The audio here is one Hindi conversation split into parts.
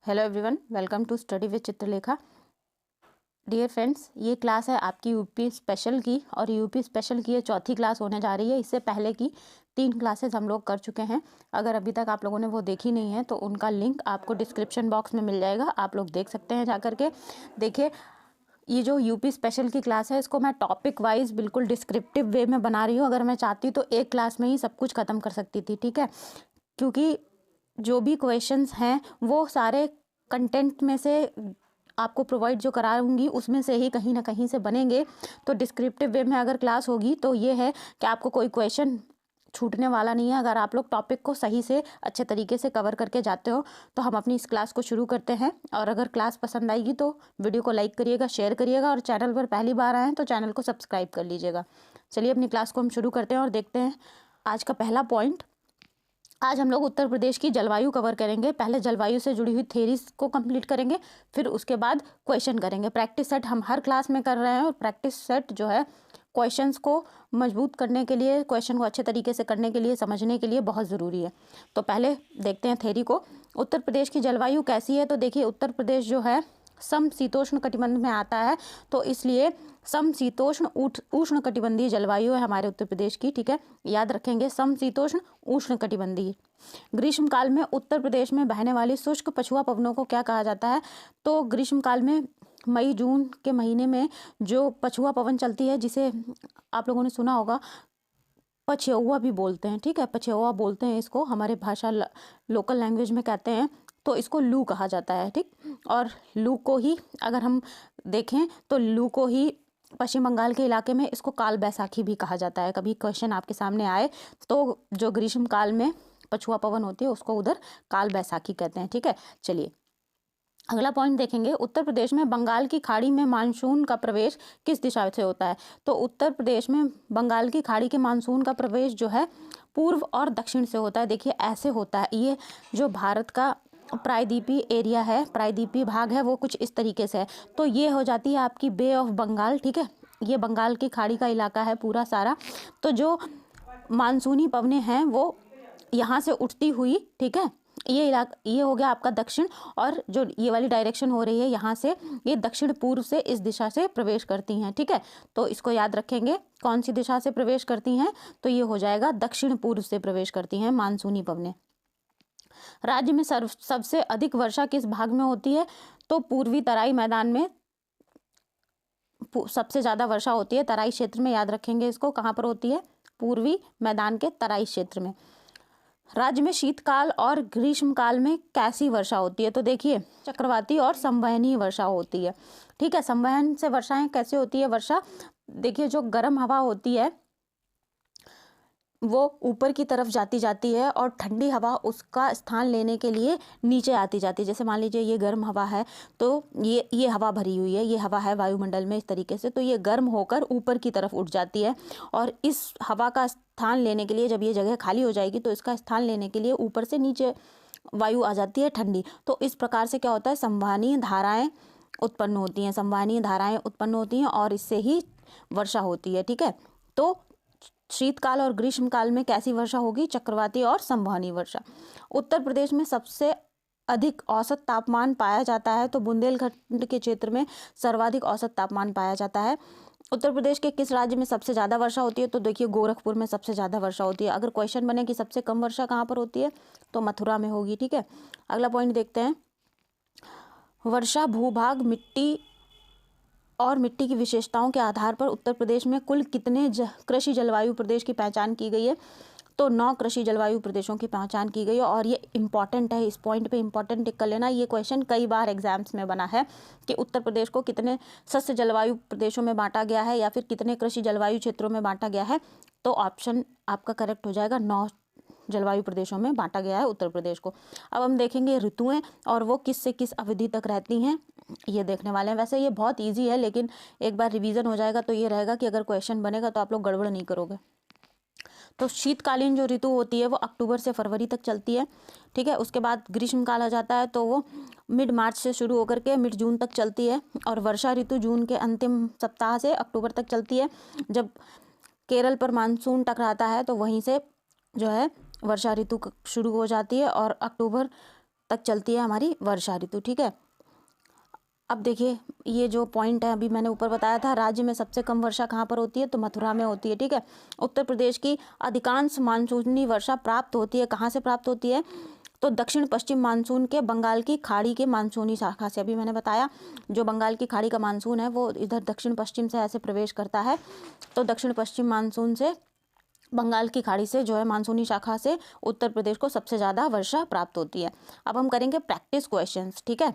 Hello everyone, welcome to study with Chitralekha. Dear friends, ये क्लास है आपकी यूपी स्पेशल की और यूपी स्पेशल की ये चौथी क्लास होने जा रही है। इससे पहले की 3 क्लासेस हम लोग कर चुके हैं। अगर अभी तक आप लोगों ने वो देखी नहीं है तो उनका लिंक आपको डिस्क्रिप्शन बॉक्स में मिल जाएगा, आप लोग देख सकते हैं जा करके। देखिए, ये जो यूपी स्पेशल की क्लास है इसको मैं टॉपिक वाइज बिल्कुल डिस्क्रिप्टिव वे में बना रही हूँ। अगर मैं चाहती तो एक क्लास में ही सब कुछ ख़त्म कर सकती थी, ठीक है, क्योंकि जो भी क्वेश्चंस हैं वो सारे कंटेंट में से आपको प्रोवाइड जो कराऊंगी उसमें से ही कहीं ना कहीं से बनेंगे। तो डिस्क्रिप्टिव वे में अगर क्लास होगी तो ये है कि आपको कोई क्वेश्चन छूटने वाला नहीं है। अगर आप लोग टॉपिक को सही से अच्छे तरीके से कवर करके जाते हो तो हम अपनी इस क्लास को शुरू करते हैं। और अगर क्लास पसंद आएगी तो वीडियो को लाइक करिएगा, शेयर करिएगा और चैनल पर पहली बार आए हैं तो चैनल को सब्सक्राइब कर लीजिएगा। चलिए अपनी क्लास को हम शुरू करते हैं और देखते हैं आज का पहला पॉइंट। आज हम लोग उत्तर प्रदेश की जलवायु कवर करेंगे। पहले जलवायु से जुड़ी हुई थ्योरीज को कंप्लीट करेंगे, फिर उसके बाद क्वेश्चन करेंगे। प्रैक्टिस सेट हम हर क्लास में कर रहे हैं और प्रैक्टिस सेट जो है क्वेश्चंस को मजबूत करने के लिए, क्वेश्चन को अच्छे तरीके से करने के लिए, समझने के लिए बहुत ज़रूरी है। तो पहले देखते हैं थ्योरी को। उत्तर प्रदेश की जलवायु कैसी है? तो देखिए, उत्तर प्रदेश जो है समशीतोष्ण कटिबंध में आता है, तो इसलिए समशीतोष्ण उष्ण कटिबंधीय जलवायु है हमारे उत्तर प्रदेश की, ठीक है, याद रखेंगे, समशीतोष्ण उष्ण कटिबंधीय। ग्रीष्म काल में उत्तर प्रदेश में बहने वाली शुष्क पछुआ पवनों को क्या कहा जाता है? तो ग्रीष्म काल में मई जून के महीने में जो पछुआ पवन चलती है, जिसे आप लोगों ने सुना होगा पछेउआ भी बोलते हैं, ठीक है, पछेउआ बोलते हैं इसको, हमारे भाषा लोकल लैंग्वेज में कहते हैं, तो इसको लू कहा जाता है, ठीक। और लू को ही अगर हम देखें तो लू को ही पश्चिम बंगाल के इलाके में इसको काल बैसाखी भी कहा जाता है। कभी क्वेश्चन आपके सामने आए तो जो ग्रीष्म काल में पछुआ पवन होती है उसको उधर काल बैसाखी कहते हैं, ठीक है। चलिए अगला पॉइंट देखेंगे। उत्तर प्रदेश में बंगाल की खाड़ी में मानसून का प्रवेश किस दिशा से होता है? तो उत्तर प्रदेश में बंगाल की खाड़ी के मानसून का प्रवेश जो है पूर्व और दक्षिण से होता है। देखिए ऐसे होता है, ये जो भारत का प्रायद्वीपीय एरिया है, प्रायद्वीपीय भाग है, वो कुछ इस तरीके से है। तो ये हो जाती है आपकी बे ऑफ बंगाल, ठीक है, ये बंगाल की खाड़ी का इलाका है पूरा सारा। तो जो मानसूनी पवनें हैं वो यहाँ से उठती हुई, ठीक है, ये इलाका, ये हो गया आपका दक्षिण, और जो ये वाली डायरेक्शन हो रही है यहाँ से, ये दक्षिण पूर्व से इस दिशा से प्रवेश करती हैं, ठीक है। तो इसको याद रखेंगे, कौन सी दिशा से प्रवेश करती हैं? तो ये हो जाएगा दक्षिण पूर्व से प्रवेश करती हैं मानसूनी पवनें। राज्य में सबसे अधिक वर्षा किस भाग में होती है? तो पूर्वी तराई मैदान में सबसे ज़्यादा वर्षा होती है, तराई क्षेत्र में, याद रखेंगे इसको, कहाँ पर होती है? पूर्वी मैदान के तराई क्षेत्र में। राज्य में शीतकाल और ग्रीष्मकाल में कैसी वर्षा होती है? तो देखिए चक्रवाती और संवहनीय वर्षा होती है, ठीक है। संवहन से वर्षाएं कैसे होती है वर्षा? देखिए जो गर्म हवा होती है वो ऊपर की तरफ जाती है और ठंडी हवा उसका स्थान लेने के लिए नीचे आती जाती है। जैसे मान लीजिए ये गर्म हवा है तो ये हवा भरी हुई है, ये हवा है वायुमंडल में इस तरीके से, तो ये गर्म होकर ऊपर की तरफ उठ जाती है और इस हवा का स्थान लेने के लिए, जब ये जगह खाली हो जाएगी तो इसका स्थान लेने के लिए ऊपर से नीचे वायु आ जाती है ठंडी। तो इस प्रकार से क्या होता है, संवहनीय धाराएं उत्पन्न होती हैं, संवहनीय धाराएं उत्पन्न होती हैं और इससे ही वर्षा होती है, ठीक है। तो शीतकाल और ग्रीष्मकाल में कैसी वर्षा होगी? चक्रवाती और संवहनीय वर्षा। उत्तर प्रदेश में सबसे अधिक औसत तापमान पाया जाता है, तो बुंदेलखंड के क्षेत्र में सर्वाधिक औसत तापमान पाया जाता है। उत्तर प्रदेश के किस राज्य में सबसे ज़्यादा वर्षा होती है? तो देखिए गोरखपुर में सबसे ज़्यादा वर्षा होती है। अगर क्वेश्चन बने कि सबसे कम वर्षा कहाँ पर होती है तो मथुरा में होगी, ठीक है। अगला पॉइंट देखते हैं। वर्षा भूभाग मिट्टी और मिट्टी की विशेषताओं के आधार पर उत्तर प्रदेश में कुल कितने कृषि जलवायु प्रदेश की पहचान की गई है? तो 9 कृषि जलवायु प्रदेशों की पहचान की गई है। और ये इंपॉर्टेंट है, इस पॉइंट पे इंपॉर्टेंट टिक कर लेना, ये क्वेश्चन कई बार एग्जाम्स में बना है कि उत्तर प्रदेश को कितने सस्य जलवायु प्रदेशों में बांटा गया है या फिर कितने कृषि जलवायु क्षेत्रों में बांटा गया है। तो ऑप्शन आपका करेक्ट हो जाएगा, 9 जलवायु प्रदेशों में बांटा गया है उत्तर प्रदेश को। अब हम देखेंगे ऋतुएं और वो किस से किस अवधि तक रहती हैं, ये देखने वाले हैं। वैसे ये बहुत इजी है, लेकिन एक बार रिवीजन हो जाएगा तो ये रहेगा कि अगर क्वेश्चन बनेगा तो आप लोग गड़बड़ नहीं करोगे। तो शीतकालीन जो ऋतु होती है वो अक्टूबर से फरवरी तक चलती है, ठीक है। उसके बाद ग्रीष्मकाल आ जाता है तो वो मिड मार्च से शुरू होकर के मिड जून तक चलती है। और वर्षा ऋतु जून के अंतिम सप्ताह से अक्टूबर तक चलती है। जब केरल पर मानसून टकराता है तो वहीं से जो है वर्षा ऋतु शुरू हो जाती है और अक्टूबर तक चलती है हमारी वर्षा ऋतु, ठीक है। अब देखिए ये जो पॉइंट है अभी मैंने ऊपर बताया था, राज्य में सबसे कम वर्षा कहाँ पर होती है, तो मथुरा में होती है, ठीक है। उत्तर प्रदेश की अधिकांश मानसूनी वर्षा प्राप्त होती है, कहाँ से प्राप्त होती है, तो दक्षिण पश्चिम मानसून के बंगाल की खाड़ी के मानसूनी शाखा से। अभी मैंने बताया जो बंगाल की खाड़ी का मानसून है वो इधर दक्षिण पश्चिम से ऐसे प्रवेश करता है, तो दक्षिण पश्चिम मानसून से बंगाल की खाड़ी से जो है मानसूनी शाखा से उत्तर प्रदेश को सबसे ज़्यादा वर्षा प्राप्त होती है। अब हम करेंगे प्रैक्टिस क्वेश्चंस, ठीक है।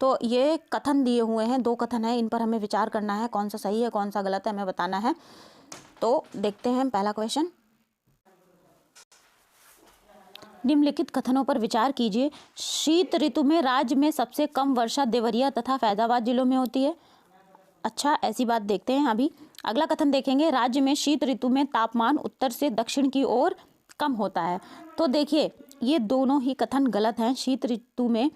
तो ये कथन दिए हुए हैं, 2 कथन है, इन पर हमें विचार करना है, कौन सा सही है कौन सा गलत है हमें बताना है। तो देखते हैं पहला क्वेश्चन। निम्नलिखित कथनों पर विचार कीजिए। शीत ऋतु में राज्य में सबसे कम वर्षा देवरिया तथा फैजाबाद जिलों में होती है। अच्छा, ऐसी बात देखते हैं। अभी अगला कथन देखेंगे, राज्य में शीत ऋतु में तापमान उत्तर से दक्षिण की ओर कम होता है। तो देखिए ये दोनों ही कथन गलत हैं। शीत ऋतु में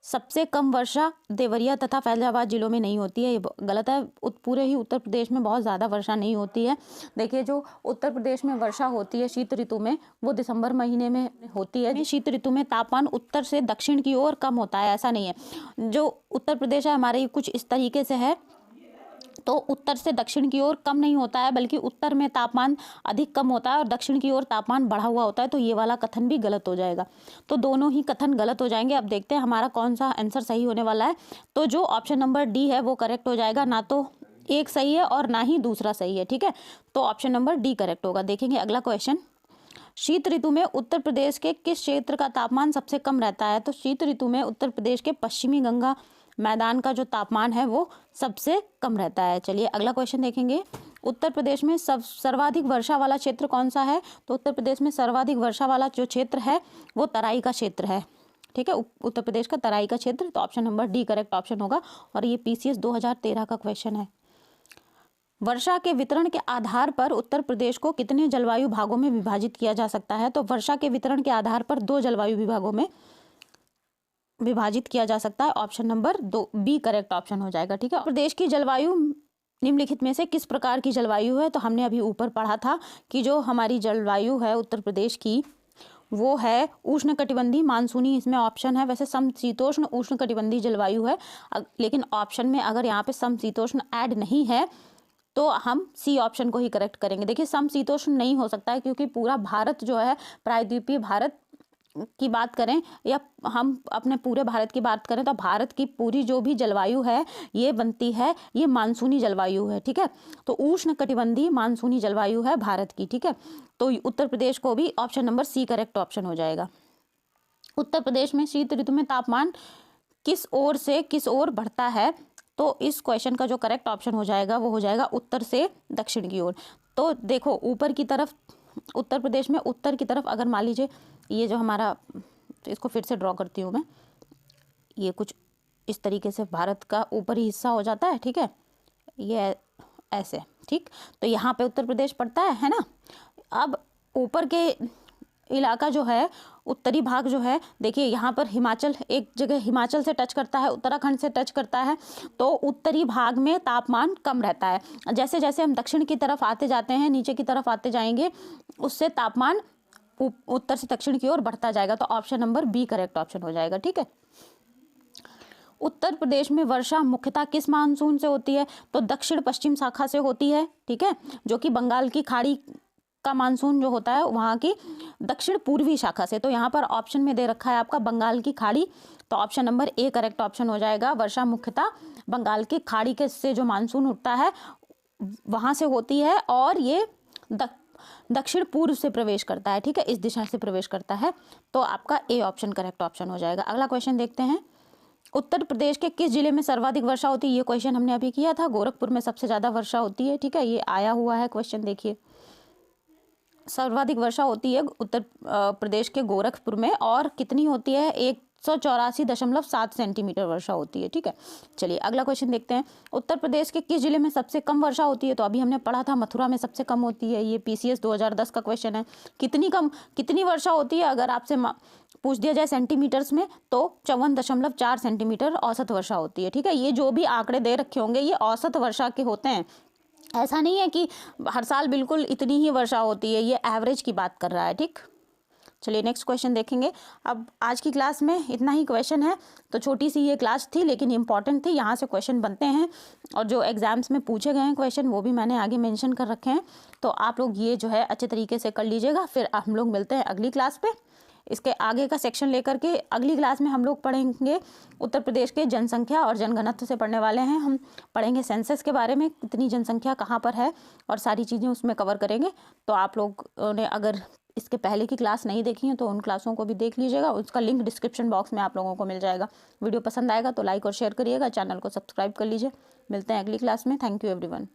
सबसे कम वर्षा देवरिया तथा फैजाबाद जिलों में नहीं होती है, ये गलत है। पूरे ही उत्तर प्रदेश में बहुत ज़्यादा वर्षा नहीं होती है। देखिए जो उत्तर प्रदेश में वर्षा होती है शीत ऋतु में वो दिसंबर महीने में होती है। शीत ऋतु में तापमान उत्तर से दक्षिण की ओर कम होता है, ऐसा नहीं है। जो उत्तर प्रदेश है हमारे कुछ इस तरीके से है, तो उत्तर से दक्षिण की ओर कम नहीं होता है, बल्कि उत्तर में तापमान अधिक कम होता है और दक्षिण की ओर तापमान बढ़ा हुआ होता है, तो ये वाला कथन भी गलत हो जाएगा। तो दोनों ही कथन गलत हो जाएंगे। अब देखते हैं हमारा कौन सा आंसर सही होने वाला है। तो जो ऑप्शन नंबर डी है वो करेक्ट हो जाएगा, ना तो एक सही है और ना ही दूसरा सही है, ठीक है। तो ऑप्शन नंबर डी करेक्ट होगा। देखेंगे अगला क्वेश्चन। शीत ऋतु में उत्तर प्रदेश के किस क्षेत्र का तापमान सबसे कम रहता है। तो शीत ऋतु में उत्तर प्रदेश के पश्चिमी गंगा मैदान का जो तापमान है वो सबसे कम रहता है। चलिए अगला क्वेश्चन देखेंगे। उत्तर प्रदेश में सर्वाधिक वर्षा वाला क्षेत्र कौन सा है। तो उत्तर प्रदेश में सर्वाधिक वर्षा वाला जो क्षेत्र है वो तराई का क्षेत्र है, ठीक है। उत्तर प्रदेश का तराई का क्षेत्र, तो option number D correct option होगा। और ये PCS 2013 का क्वेश्चन है। वर्षा के वितरण के आधार पर उत्तर प्रदेश को कितने जलवायु भागों में विभाजित किया जा सकता है। तो वर्षा के वितरण के आधार पर 2 जलवायु विभागों में विभाजित किया जा सकता है। Option number 2 B correct option हो जाएगा, ठीक है। प्रदेश की जलवायु निम्नलिखित में से किस प्रकार की जलवायु है। तो हमने अभी ऊपर पढ़ा था कि जो हमारी जलवायु है उत्तर प्रदेश की वो है उष्णकटिबंधीय मानसूनी, इसमें ऑप्शन है। वैसे समशीतोष्ण उष्णकटिबंधीय जलवायु है, लेकिन ऑप्शन में अगर यहाँ पे समशीतोष्ण ऐड नहीं है तो हम सी ऑप्शन को ही करेक्ट करेंगे। देखिए समशीतोष्ण नहीं हो सकता है क्योंकि पूरा भारत जो है प्रायद्वीपीय भारत की बात करें या हम अपने पूरे भारत की बात करें तो भारत की पूरी जो भी जलवायु है ये बनती है, ये मानसूनी जलवायु है, ठीक है। तो उष्णकटिबंधीय मानसूनी जलवायु है भारत की, ठीक है। तो उत्तर प्रदेश को भी option number C correct option हो जाएगा। उत्तर प्रदेश में शीत ऋतु में तापमान किस ओर से किस ओर बढ़ता है। तो इस क्वेश्चन का जो करेक्ट ऑप्शन हो जाएगा वो हो जाएगा उत्तर से दक्षिण की ओर। तो देखो ऊपर की तरफ उत्तर प्रदेश में उत्तर की तरफ अगर मान लीजिए ये जो हमारा, इसको फिर से ड्रॉ करती हूँ मैं, ये कुछ इस तरीके से भारत का ऊपरी हिस्सा हो जाता है, ठीक है, ये ऐसे, ठीक। तो यहाँ पे उत्तर प्रदेश पड़ता है ना। अब ऊपर के इलाका जो है उत्तरी भाग जो है, देखिए यहाँ पर हिमाचल एक जगह हिमाचल से टच करता है, उत्तराखंड से टच करता है, तो उत्तरी भाग में तापमान कम रहता है। जैसे जैसे हम दक्षिण की तरफ आते जाते हैं, नीचे की तरफ आते जाएंगे, उससे तापमान उत्तर से दक्षिण की ओर बढ़ता जाएगा। तो option number B correct option हो जाएगा, ठीक है। उत्तर प्रदेश में वर्षा मुख्यतः किस मानसून से होती है। तो दक्षिण पश्चिम शाखा से होती है, ठीक है, जो कि बंगाल की खाड़ी का मानसून जो होता है वहाँ की दक्षिण पूर्वी शाखा से। तो यहाँ पर ऑप्शन में दे रखा है आपका बंगाल की खाड़ी, तो option number A correct option हो जाएगा। वर्षा मुख्यतः बंगाल की खाड़ी के से जो मानसून उठता है वहाँ से होती है और ये दक्षिण पूर्व से प्रवेश करता है, ठीक है, इस दिशा से प्रवेश करता है। तो आपका ए ऑप्शन करेक्ट ऑप्शन हो जाएगा। अगला क्वेश्चन देखते हैं। उत्तर प्रदेश के किस जिले में सर्वाधिक वर्षा होती है। ये क्वेश्चन हमने अभी किया था। गोरखपुर में सबसे ज़्यादा वर्षा होती है, ठीक है, ये आया हुआ है क्वेश्चन। देखिए सर्वाधिक वर्षा होती है उत्तर प्रदेश के गोरखपुर में, और कितनी होती है 184.7 सेंटीमीटर वर्षा होती है, ठीक है। चलिए अगला क्वेश्चन देखते हैं। उत्तर प्रदेश के किस जिले में सबसे कम वर्षा होती है। तो अभी हमने पढ़ा था मथुरा में सबसे कम होती है, ये PCS 2010 का क्वेश्चन है। कितनी वर्षा होती है अगर आपसे पूछ दिया जाए सेंटीमीटर्स में, तो 54.4 सेंटीमीटर औसत वर्षा होती है, ठीक है। ये जो भी आंकड़े दे रखे होंगे ये औसत वर्षा के होते हैं, ऐसा नहीं है कि हर साल बिल्कुल इतनी ही वर्षा होती है, ये एवरेज की बात कर रहा है, ठीक। चलिए नेक्स्ट क्वेश्चन देखेंगे। अब आज की क्लास में इतना ही क्वेश्चन है, तो छोटी सी ये क्लास थी लेकिन इम्पॉर्टेंट थी। यहाँ से क्वेश्चन बनते हैं और जो एग्जाम्स में पूछे गए हैं क्वेश्चन वो भी मैंने आगे मेंशन कर रखे हैं। तो आप लोग ये जो है अच्छे तरीके से कर लीजिएगा। फिर हम लोग मिलते हैं अगली क्लास पे। इसके आगे का सेक्शन लेकर के अगली क्लास में हम लोग पढ़ेंगे उत्तर प्रदेश के जनसंख्या और जनघनत्व से पढ़ने वाले हैं। हम पढ़ेंगे सेंसस के बारे में, कितनी जनसंख्या कहाँ पर है और सारी चीज़ें उसमें कवर करेंगे। तो आप लोगों ने अगर इसके पहले की क्लास नहीं देखी है तो उन क्लासों को भी देख लीजिएगा, उसका लिंक डिस्क्रिप्शन बॉक्स में आप लोगों को मिल जाएगा। वीडियो पसंद आएगा तो लाइक और शेयर करिएगा, चैनल को सब्सक्राइब कर लीजिए। मिलते हैं अगली क्लास में। Thank you everyone.